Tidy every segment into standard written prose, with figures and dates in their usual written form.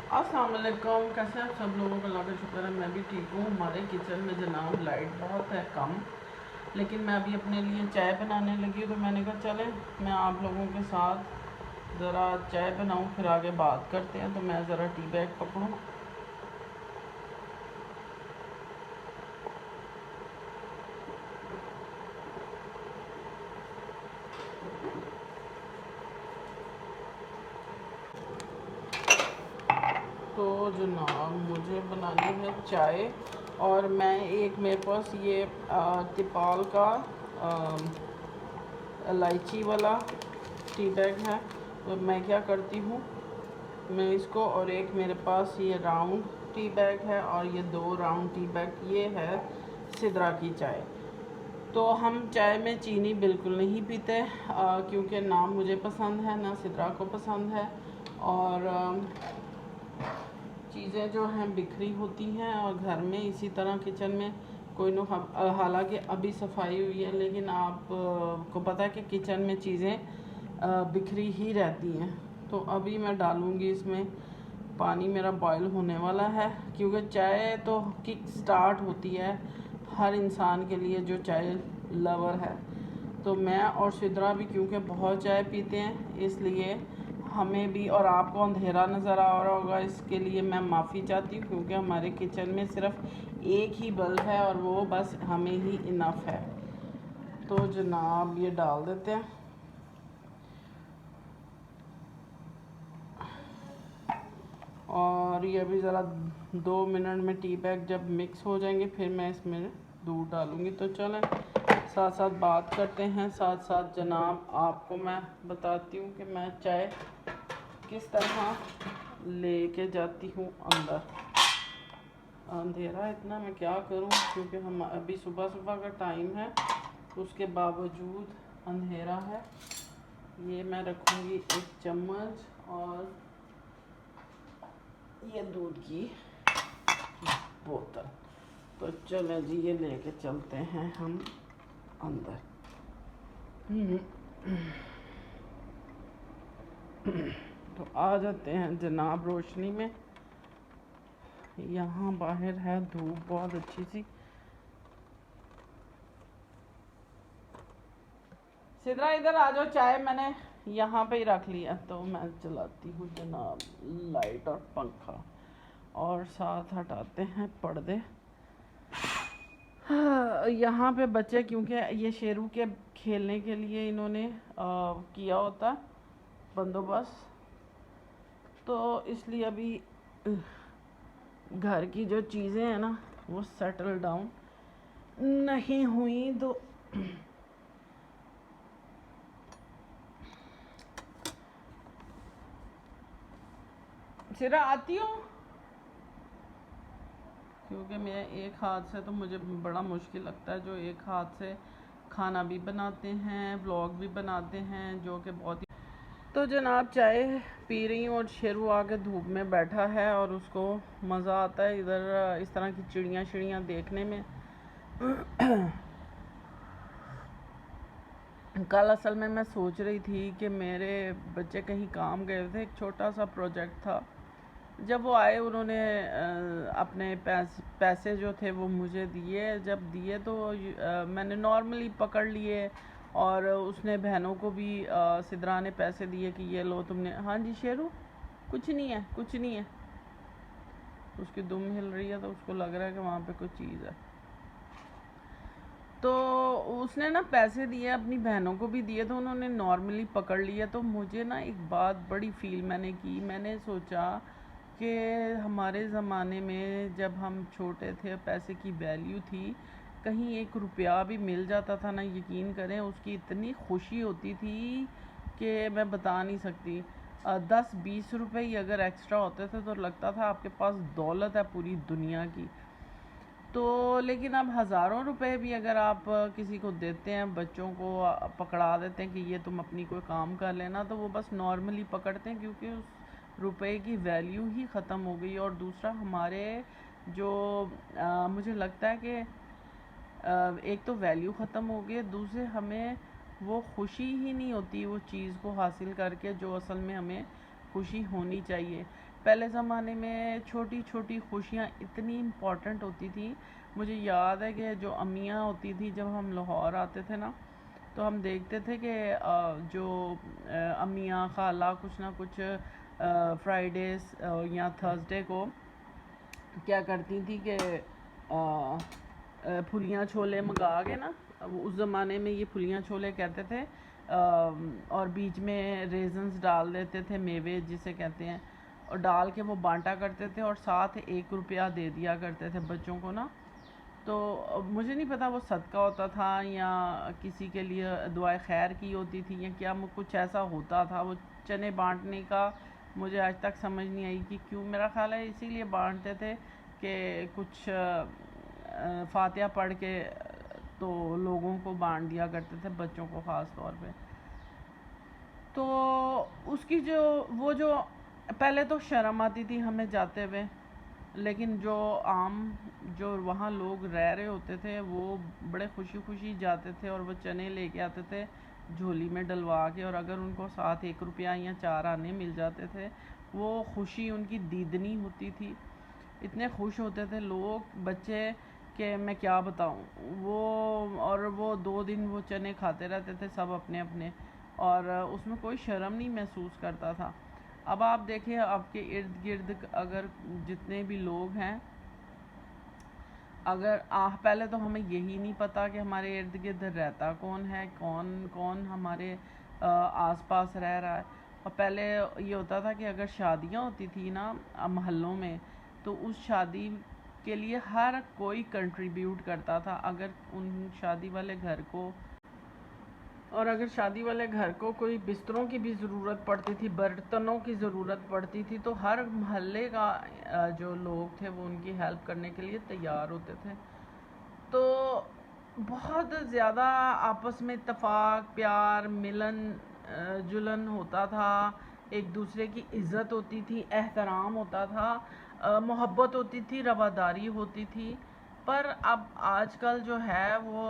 अस्सलाम वालेकुम। कैसे हैं सब लोगों का? अल्लाह का शुक्र है मैं भी ठीक हूँ। हमारे किचन में जनाब लाइट बहुत है कम, लेकिन मैं अभी अपने लिए चाय बनाने लगी हूँ, तो मैंने कहा चले मैं आप लोगों के साथ ज़रा चाय बनाऊँ, फिर आगे बात करते हैं। तो मैं ज़रा टी बैग पकड़ूँ। तो जनाब मुझे बनानी है चाय, और मैं एक मेरे पास ये तिपाल का इलायची वाला टी बैग है। तो मैं क्या करती हूँ, मैं इसको, और एक मेरे पास ये राउंड टी बैग है, और ये 2 राउंड टी बैग, ये है सिदरा की चाय। तो हम चाय में चीनी बिल्कुल नहीं पीते, क्योंकि ना मुझे पसंद है ना सिदरा को पसंद है, और चीज़ें जो हैं बिखरी होती हैं, और घर में इसी तरह किचन में कोई न, हालांकि अभी सफाई हुई है, लेकिन आप को पता है कि किचन में चीज़ें बिखरी ही रहती हैं। तो अभी मैं डालूँगी इसमें, पानी मेरा बॉयल होने वाला है, क्योंकि चाय तो किक स्टार्ट होती है हर इंसान के लिए जो चाय लवर है। तो मैं और सिद्रा भी क्योंकि बहुत चाय पीते हैं, इसलिए हमें भी, और आपको अंधेरा नज़र आ रहा होगा, इसके लिए मैं माफ़ी चाहती हूँ, क्योंकि हमारे किचन में सिर्फ एक ही बल्ब है, और वो बस हमें ही इनफ है। तो जनाब ये डाल देते हैं, और ये अभी ज़रा 2 मिनट में टी बैग जब मिक्स हो जाएंगे, फिर मैं इसमें दूध डालूँगी। तो चलें साथ साथ बात करते हैं, साथ साथ जनाब आपको मैं बताती हूँ कि मैं चाय किस तरह लेके जाती हूँ अंदर। अंधेरा इतना मैं क्या करूँ, क्योंकि हम अभी सुबह सुबह का टाइम है, उसके बावजूद अंधेरा है। ये मैं रखूँगी 1 चम्मच, और ये दूध की बोतल। तो चलें जी, ये लेके चलते हैं हम अंदर। तो आ जाते हैं जनाब रोशनी में। यहाँ बाहर है धूप बहुत अच्छी सी। सिद्रा इधर आ जाओ, चाय मैंने यहाँ पे ही रख लिया। तो मैं चलाती हूँ जनाब लाइट और पंखा, और साथ हटाते हैं पर्दे। यहाँ पे बच्चे, क्योंकि ये शेरू के खेलने के लिए इन्होंने किया होता बंदोबस्त, तो इसलिए अभी घर की जो चीज़ें हैं ना वो सेटल डाउन नहीं हुई। तो सिरा आती हो, क्योंकि मैं एक हाथ से, तो मुझे बड़ा मुश्किल लगता है जो एक हाथ से खाना भी बनाते हैं, व्लॉग भी बनाते हैं, जो कि बहुत ही। तो जनाब चाय पी रही हूँ, और शेरू आके धूप में बैठा है, और उसको मज़ा आता है इधर इस तरह की चिड़ियाँ देखने में। कल असल में मैं सोच रही थी कि मेरे बच्चे कहीं काम गए थे, एक छोटा सा प्रोजेक्ट था। जब वो आए, उन्होंने अपने पैसे जो थे वो मुझे दिए। जब दिए तो मैंने नॉर्मली पकड़ लिए, और उसने बहनों को भी सिद्रा ने पैसे दिए कि ये लो तुमने। हाँ जी शेरू, कुछ नहीं है कुछ नहीं है। उसकी दुम हिल रही है, तो उसको लग रहा है कि वहाँ पे कुछ चीज़ है। तो उसने ना पैसे दिए, अपनी बहनों को भी दिए, तो उन्होंने नॉर्मली पकड़ लिया। तो मुझे ना एक बात बड़ी फील मैंने की। मैंने सोचा कि हमारे ज़माने में जब हम छोटे थे, पैसे की वैल्यू थी, कहीं 1 रुपया भी मिल जाता था ना, यकीन करें उसकी इतनी खुशी होती थी कि मैं बता नहीं सकती। 10-20 रुपये ही अगर एक्स्ट्रा होते थे, तो लगता था आपके पास दौलत है पूरी दुनिया की। तो लेकिन अब हज़ारों रुपए भी अगर आप किसी को देते हैं, बच्चों को पकड़ा देते हैं कि ये तुम अपनी कोई काम कर लेना, तो वो बस नॉर्मली पकड़ते हैं, क्योंकि उस रुपए की वैल्यू ही ख़त्म हो गई। और दूसरा, हमारे जो मुझे लगता है कि एक तो वैल्यू ख़त्म हो गई, दूसरे हमें वो खुशी ही नहीं होती वो चीज़ को हासिल करके, जो असल में हमें खुशी होनी चाहिए। पहले ज़माने में छोटी छोटी खुशियाँ इतनी इम्पॉर्टेंट होती थी। मुझे याद है कि जो अम्मियाँ होती थी, जब हम लाहौर आते थे ना, तो हम देखते थे कि जो अम्मियाँ खाला कुछ ना कुछ फ्राइडेज या थर्सडे को क्या करती थी कि फुलियाँ छोले मंगा के ना, उस ज़माने में ये फुलियाँ छोले कहते थे, और बीच में रेजन्स डाल देते थे, मेवे जिसे कहते हैं, और डाल के वो बांटा करते थे और साथ 1 रुपया दे दिया करते थे बच्चों को ना। तो मुझे नहीं पता वो सदका होता था या किसी के लिए दुआए खैर की होती थी या क्या, कुछ ऐसा होता था वो चने बांटने का। मुझे आज तक समझ नहीं आई कि क्यों। मेरा ख्याल है इसीलिए बांटते थे कि कुछ फातिहा पढ़ के तो लोगों को बांट दिया करते थे, बच्चों को ख़ास तौर पे। तो उसकी जो वो जो पहले तो शर्म आती थी हमें जाते हुए, लेकिन जो आम जो वहाँ लोग रह रहे होते थे वो बड़े खुशी खुशी जाते थे और वो चने लेके आते थे झोली में डलवा के, और अगर उनको साथ 1 रुपया या 4 आने मिल जाते थे, वो खुशी उनकी दीदनी होती थी। इतने खुश होते थे लोग, बच्चे, कि मैं क्या बताऊं। वो और वो 2 दिन वो चने खाते रहते थे सब अपने अपने, और उसमें कोई शर्म नहीं महसूस करता था। अब आप देखिए आपके इर्द गिर्द अगर जितने भी लोग हैं, अगर पहले तो हमें यही नहीं पता कि हमारे इर्द गिर्द रहता कौन है, कौन कौन हमारे आसपास रह रहा है। और पहले ये होता था कि अगर शादियाँ होती थी ना मोहल्लों में, तो उस शादी के लिए हर कोई कंट्रीब्यूट करता था। अगर उन शादी वाले घर को और अगर शादी वाले घर को कोई बिस्तरों की भी ज़रूरत पड़ती थी, बर्तनों की ज़रूरत पड़ती थी, तो हर मोहल्ले का जो लोग थे वो उनकी हेल्प करने के लिए तैयार होते थे। तो बहुत ज़्यादा आपस में इत्तेफाक, प्यार, मिलन जुलन होता था, एक दूसरे की इज़्ज़त होती थी, एहतराम होता था, मोहब्बत होती थी, रवादारी होती थी। पर अब आजकल जो है वो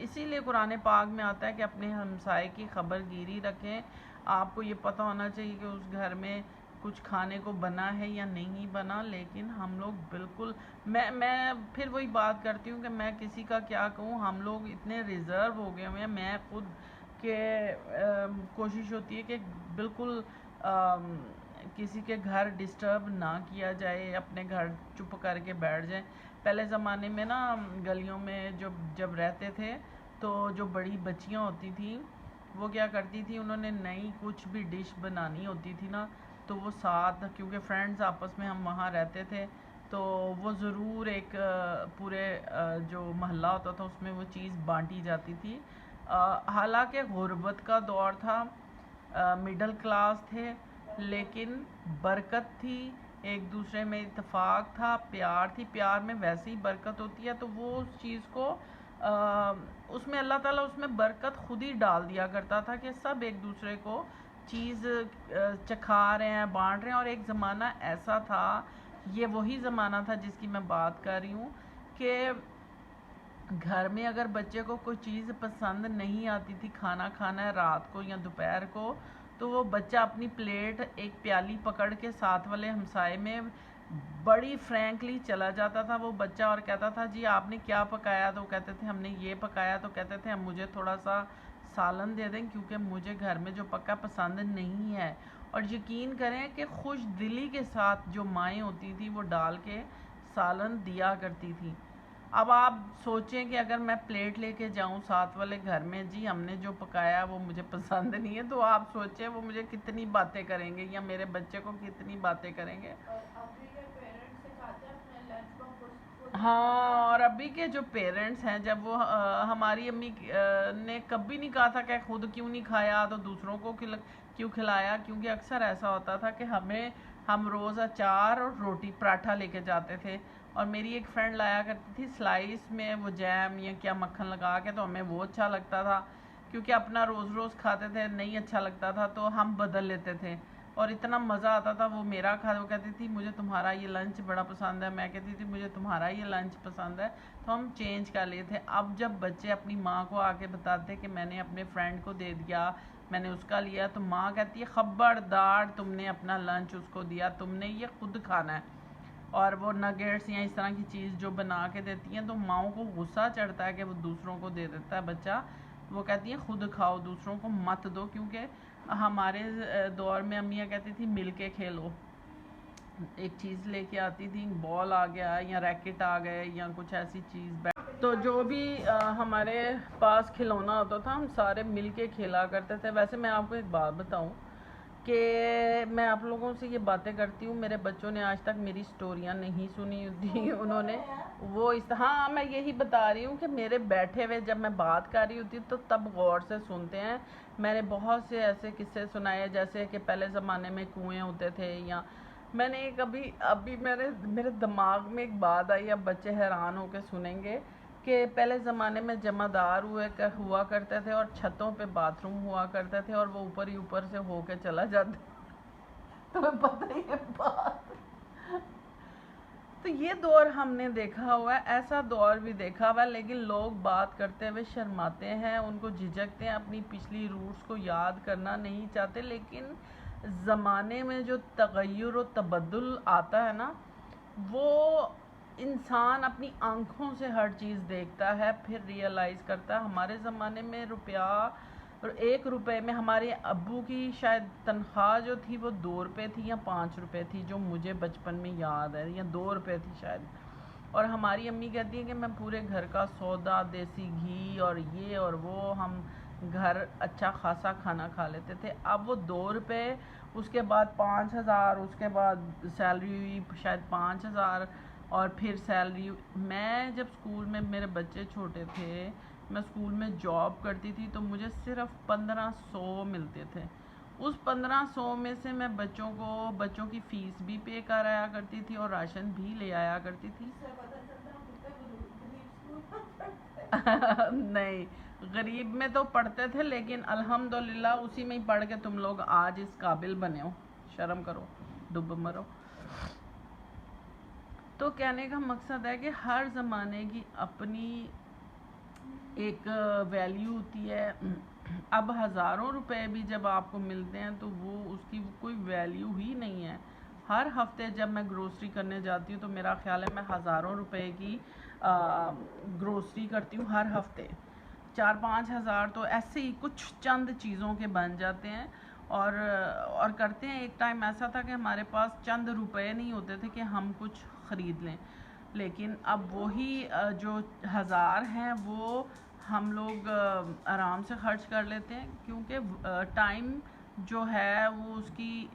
इसीलिए कुरान पाक में आता है कि अपने हमसाए की खबरगिरी रखें। आपको ये पता होना चाहिए कि उस घर में कुछ खाने को बना है या नहीं बना। लेकिन हम लोग बिल्कुल, मैं फिर वही बात करती हूँ कि मैं किसी का क्या कहूँ, हम लोग इतने रिज़र्व हो गए हुए हैं। मैं खुद के कोशिश होती है कि बिल्कुल किसी के घर डिस्टर्ब ना किया जाए, अपने घर चुप करके बैठ जाए। पहले ज़माने में ना गलियों में जब रहते थे, तो जो बड़ी बच्चियाँ होती थी वो क्या करती थी, उन्होंने नई कुछ भी डिश बनानी होती थी ना, तो वो साथ, क्योंकि फ्रेंड्स आपस में हम वहाँ रहते थे, तो वो ज़रूर एक पूरे जो मोहल्ला होता था उसमें वो चीज़ बांटी जाती थी। हालांकि गुर्बत का दौर था, मिडिल क्लास थे, लेकिन बरकत थी, एक दूसरे में इत्तेफाक था, प्यार थी। प्यार में वैसे ही बरकत होती है, तो वो उस चीज़ को उसमें अल्लाह ताला उसमें बरकत खुद ही डाल दिया करता था कि सब एक दूसरे को चीज़ चखा रहे हैं, बांट रहे हैं। और एक ज़माना ऐसा था, ये वही ज़माना था जिसकी मैं बात कर रही हूँ, कि घर में अगर बच्चे को कोई चीज़ पसंद नहीं आती थी, खाना खाना है रात को या दोपहर को, तो वो बच्चा अपनी प्लेट एक प्याली पकड़ के साथ वाले हमसाए में बड़ी फ्रैंकली चला जाता था वो बच्चा, और कहता था जी आपने क्या पकाया, तो कहते थे हमने ये पकाया, तो कहते थे मुझे थोड़ा सा सालन दे दें क्योंकि मुझे घर में जो पका पसंद नहीं है। और यकीन करें कि खुश दिली के साथ जो माएँ होती थी वो डाल के सालन दिया करती थी। अब आप सोचें कि अगर मैं प्लेट लेके जाऊं साथ वाले घर में, जी हमने जो पकाया वो मुझे पसंद नहीं है, तो आप सोचें वो मुझे कितनी बातें करेंगे या मेरे बच्चे को कितनी बातें करेंगे। हाँ, और अभी के जो पेरेंट्स हैं, जब वो हमारी अम्मी ने कभी नहीं कहा था कि खुद क्यों नहीं खाया तो दूसरों को क्यों खिलाया, क्योंकि अक्सर ऐसा होता था कि हम रोज़ अचार और रोटी पराठा लेके जाते थे, और मेरी एक फ्रेंड लाया करती थी स्लाइस में वो जैम या क्या मक्खन लगा के, तो हमें वो अच्छा लगता था, क्योंकि अपना रोज़ रोज़ खाते थे, नहीं अच्छा लगता था तो हम बदल लेते थे और इतना मज़ा आता था। वो मेरा खा, वो कहती थी मुझे तुम्हारा ये लंच बड़ा पसंद है, मैं कहती थी मुझे तुम्हारा ये लंच पसंद है, तो हम चेंज कर लिए थे। अब जब बच्चे अपनी माँ को आके बताते कि मैंने अपने फ्रेंड को दे दिया मैंने उसका लिया तो माँ कहती है खबरदार, तुमने अपना लंच उसको दिया, तुमने ये खुद खाना है। और वो नगेट्स या इस तरह की चीज़ जो बना के देती हैं तो माओ को गुस्सा चढ़ता है कि वो दूसरों को दे देता है बच्चा। वो कहती है खुद खाओ, दूसरों को मत दो, क्योंकि हमारे दौर में अम्मियाँ कहती थी मिल के खेलो। एक चीज़ लेके आती थी, बॉल आ गया या रैकेट आ गए या कुछ ऐसी चीज़, तो जो भी हमारे पास खिलौना होता था हम सारे मिल के खेला करते थे। वैसे मैं आपको एक बात बताऊं कि मैं आप लोगों से ये बातें करती हूँ, मेरे बच्चों ने आज तक मेरी स्टोरियाँ नहीं सुनी होती उन्होंने वो इस, हाँ मैं यही बता रही हूँ कि मेरे बैठे हुए जब मैं बात कर रही होती तो तब गौर से सुनते हैं। मैंने बहुत से ऐसे किस्से सुनाए, जैसे कि पहले ज़माने में कुएँ होते थे, या मैंने एक अभी मेरे दिमाग में एक बात आई, अब बच्चे हैरान होकर सुनेंगे कि पहले ज़माने में जमादार हुआ करते थे और छतों पे बाथरूम हुआ करते थे और वो ऊपर ही ऊपर से होके चला जाता। तुम्हें पता ही है बात। तो ये दौर हमने देखा हुआ है, ऐसा दौर भी देखा हुआ है, लेकिन लोग बात करते हुए शर्माते हैं, उनको झिझकते हैं, अपनी पिछली रूट्स को याद करना नहीं चाहते। लेकिन ज़माने में जो तगय्युर और तबद्दुल आता है ना, वो इंसान अपनी आंखों से हर चीज़ देखता है, फिर रियलाइज़ करता है। हमारे ज़माने में रुपया और 1 रुपए में, हमारे अब्बू की शायद तनख्वाह जो थी वो 2 रुपए थी या 5 रुपए थी, जो मुझे बचपन में याद है, या 2 रुपए थी शायद। और हमारी अम्मी कहती है कि मैं पूरे घर का सौदा, देसी घी और ये और वो, हम घर अच्छा खासा खाना खा लेते थे। अब वो 2 रुपए, उसके बाद 5,000, उसके बाद सैलरी हुई शायद 5,000, और फिर सैलरी। मैं जब स्कूल में, मेरे बच्चे छोटे थे, मैं स्कूल में जॉब करती थी तो मुझे सिर्फ 1500 मिलते थे। उस 1500 में से मैं बच्चों की फ़ीस भी पे कराया करती थी और राशन भी ले आया करती थी। नहीं, गरीब में तो पढ़ते थे, लेकिन अल्हम्दुलिल्लाह उसी में ही पढ़ के तुम लोग आज इस काबिल बने हो। शर्म करो, डूब मरो। तो कहने का मकसद है कि हर ज़माने की अपनी एक वैल्यू होती है। अब हज़ारों रुपए भी जब आपको मिलते हैं तो वो उसकी कोई वैल्यू ही नहीं है। हर हफ्ते जब मैं ग्रोसरी करने जाती हूँ तो मेरा ख्याल है मैं हज़ारों रुपए की ग्रोसरी करती हूँ हर हफ्ते। 4-5 हज़ार तो ऐसे ही कुछ चंद चीज़ों के बन जाते हैं। और करते हैं। एक टाइम ऐसा था कि हमारे पास चंद रुपए नहीं होते थे कि हम कुछ ख़रीद लें, लेकिन अब वही जो हज़ार हैं वो हम लोग आराम से खर्च कर लेते हैं, क्योंकि टाइम जो है वो उसकी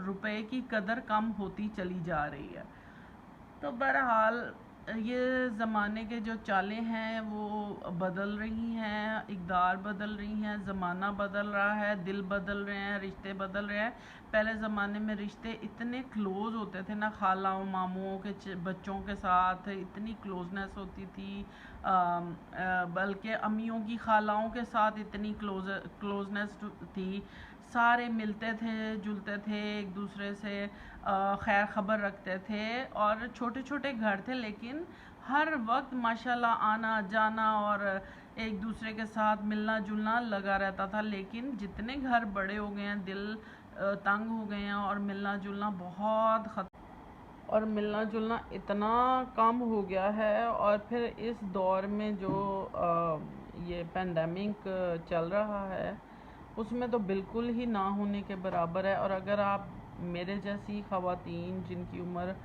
रुपए की कदर कम होती चली जा रही है। तो बहरहाल ये ज़माने के जो चालें हैं वो बदल रही हैं, इक़दार बदल रही हैं, ज़माना बदल रहा है, दिल बदल रहे हैं, रिश्ते बदल रहे हैं। पहले ज़माने में रिश्ते इतने क्लोज़ होते थे ना, खालाओं मामुओं के बच्चों के साथ इतनी क्लोजनेस होती थी, बल्कि अम्मियों की खालाओं के साथ इतनी क्लोजनेस थी। सारे मिलते थे, जुलते थे, एक दूसरे से खैर ख़बर रखते थे, और छोटे छोटे घर थे लेकिन हर वक्त माशाल्लाह आना जाना और एक दूसरे के साथ मिलना जुलना लगा रहता था। लेकिन जितने घर बड़े हो गए हैं, दिल तंग हो गए हैं, और मिलना जुलना और मिलना जुलना इतना कम हो गया है। और फिर इस दौर में जो ये पेंडेमिक चल रहा है उसमें तो बिल्कुल ही ना होने के बराबर है। और अगर आप मेरे जैसी ख़वातीन जिनकी उम्र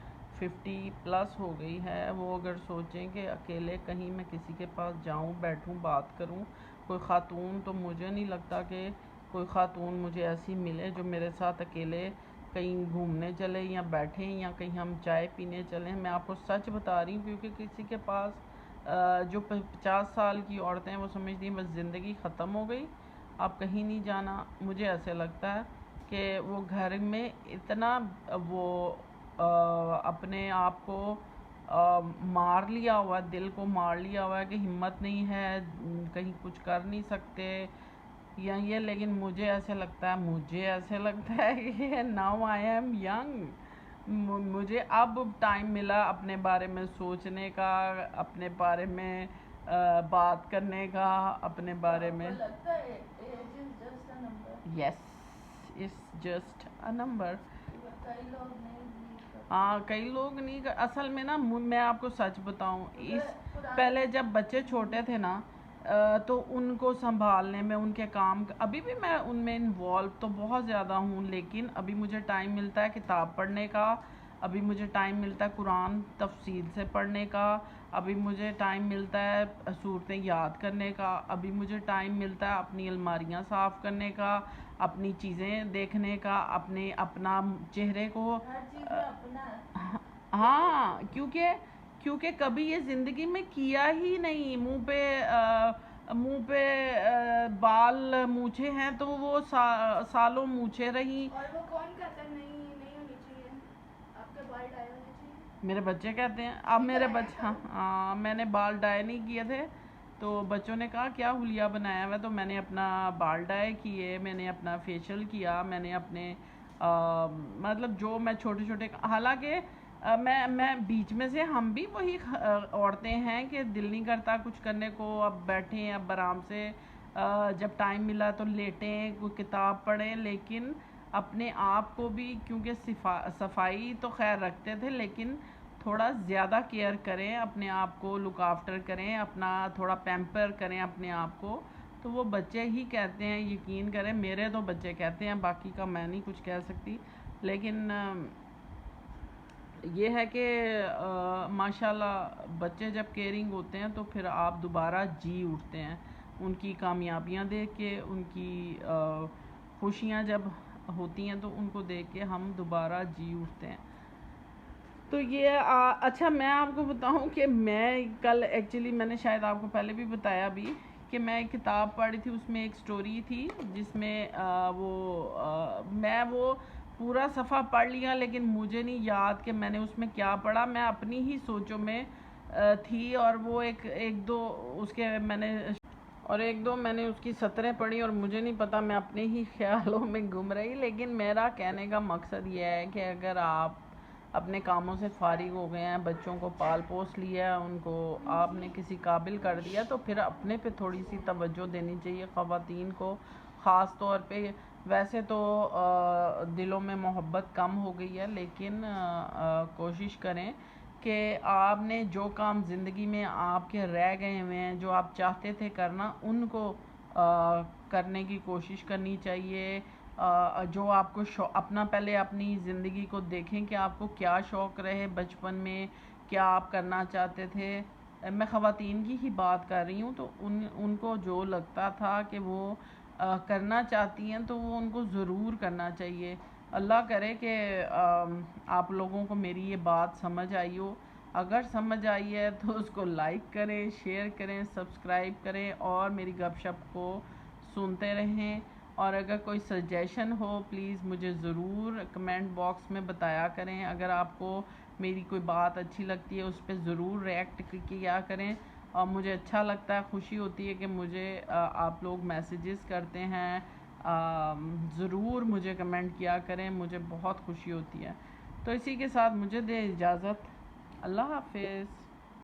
50+ हो गई है, वो अगर सोचें कि अकेले कहीं मैं किसी के पास जाऊं, बैठूं, बात करूं, कोई ख़ातून, तो मुझे नहीं लगता कि कोई ख़ातून मुझे ऐसी मिले जो मेरे साथ अकेले कहीं घूमने चले या बैठें या कहीं हम चाय पीने चलें। मैं आपको सच बता रही हूँ, क्योंकि किसी के पास जो 50 साल की औरतें हैं वो समझती हैं बस ज़िंदगी ख़त्म हो गई, अब कहीं नहीं जाना। मुझे ऐसे लगता है कि वो घर में इतना वो अपने आप को मार लिया हुआ है, दिल को मार लिया हुआ है कि हिम्मत नहीं है, कहीं कुछ कर नहीं सकते या ये। लेकिन मुझे ऐसे लगता है कि नाउ आई एम यंग, मुझे अब टाइम मिला अपने बारे में सोचने का, अपने बारे में बात करने का, अपने बारे में। लगता है age is just yes, it's just a number. कई लोग नहीं believe करते। हाँ, कई लोग नहीं असल में ना मैं आपको सच बताऊं, इस पुराने पहले जब बच्चे छोटे थे ना तो उनको संभालने में उनके काम अभी भी मैं उनमें इन्वॉल्व तो बहुत ज़्यादा हूँ, लेकिन अभी मुझे टाइम मिलता है किताब पढ़ने का, अभी मुझे टाइम मिलता है कुरान तफसील से पढ़ने का, अभी मुझे टाइम मिलता है सूरतें याद करने का, अभी मुझे टाइम मिलता है अपनी अलमारियाँ साफ़ करने का, अपनी चीज़ें देखने का, अपना चेहरे को हर चीज में अपना हाँ, क्योंकि कभी ये ज़िंदगी में किया ही नहीं। मुंह पे बाल मूछे हैं तो वो सालों मूछे रही। और वो कौन कहता है नहीं नहीं होनी चाहिए, आपके बाल डाई होने चाहिए। मेरे बच्चे कहते हैं, अब मेरे बच्चे हाँ, मैंने बाल डाई नहीं किए थे तो बच्चों ने कहा क्या हुलिया बनाया हुआ, तो मैंने अपना बाल डाई किए, मैंने अपना फेशियल किया, मैंने अपने मतलब जो मैं छोटे छोटे, हालांकि मैं बीच में से हम भी वही औरतें हैं कि दिल नहीं करता कुछ करने को, अब बैठें, अब आराम से जब टाइम मिला तो लेटें, कोई किताब पढ़ें, लेकिन अपने आप को भी, क्योंकि सफाई तो खैर रखते थे लेकिन थोड़ा ज़्यादा केयर करें, अपने आप को लुक आफ्टर करें, अपना थोड़ा पैम्पर करें अपने आप को। तो वो बच्चे ही कहते हैं, यकीन करें मेरे तो बच्चे कहते हैं, बाकी का मैं नहीं कुछ कह सकती, लेकिन ये है कि माशाल्लाह बच्चे जब केयरिंग होते हैं तो फिर आप दोबारा जी उठते हैं, उनकी कामयाबियां देख के, उनकी खुशियां जब होती हैं तो उनको देख के हम दोबारा जी उठते हैं। तो ये अच्छा मैं आपको बताऊं कि मैं कल एक्चुअली मैंने शायद आपको पहले भी बताया भी कि मैं एक किताब पढ़ी थी, उसमें एक स्टोरी थी जिसमें मैं वो पूरा सफ़ा पढ़ लिया लेकिन मुझे नहीं याद कि मैंने उसमें क्या पढ़ा, मैं अपनी ही सोचों में थी, और वो एक दो उसके मैंने और एक दो मैंने उसकी सतरें पढ़ी और मुझे नहीं पता, मैं अपने ही ख्यालों में घूम रही। लेकिन मेरा कहने का मकसद ये है कि अगर आप अपने कामों से फारिग हो गए हैं, बच्चों को पाल पोस लिया, उनको आपने किसी काबिल कर दिया, तो फिर अपने पे थोड़ी सी तवज्जो देनी चाहिए ख़वातीन को ख़ास तौर पे। वैसे तो दिलों में मोहब्बत कम हो गई है, लेकिन कोशिश करें कि आपने जो काम ज़िंदगी में आपके रह गए हुए हैं, जो आप चाहते थे करना, उनको करने की कोशिश करनी चाहिए। जो आपको अपना पहले अपनी ज़िंदगी को देखें कि आपको क्या शौक़ रहे बचपन में, क्या आप करना चाहते थे। मैं ख़वातीन की ही बात कर रही हूँ, तो उनको जो लगता था कि वो करना चाहती हैं तो वो उनको ज़रूर करना चाहिए। अल्लाह करे कि आप लोगों को मेरी ये बात समझ आई हो। अगर समझ आई है तो उसको लाइक करें, शेयर करें, सब्सक्राइब करें और मेरी गपशप को सुनते रहें। और अगर कोई सजेशन हो प्लीज़ मुझे ज़रूर कमेंट बॉक्स में बताया करें। अगर आपको मेरी कोई बात अच्छी लगती है उस पर ज़रूर रिएक्ट किया करें, और मुझे अच्छा लगता है, खुशी होती है कि मुझे आप लोग मैसेजेस करते हैं। ज़रूर मुझे कमेंट किया करें, मुझे बहुत खुशी होती है। तो इसी के साथ मुझे दें इजाज़त। अल्लाह हाफ़िज़।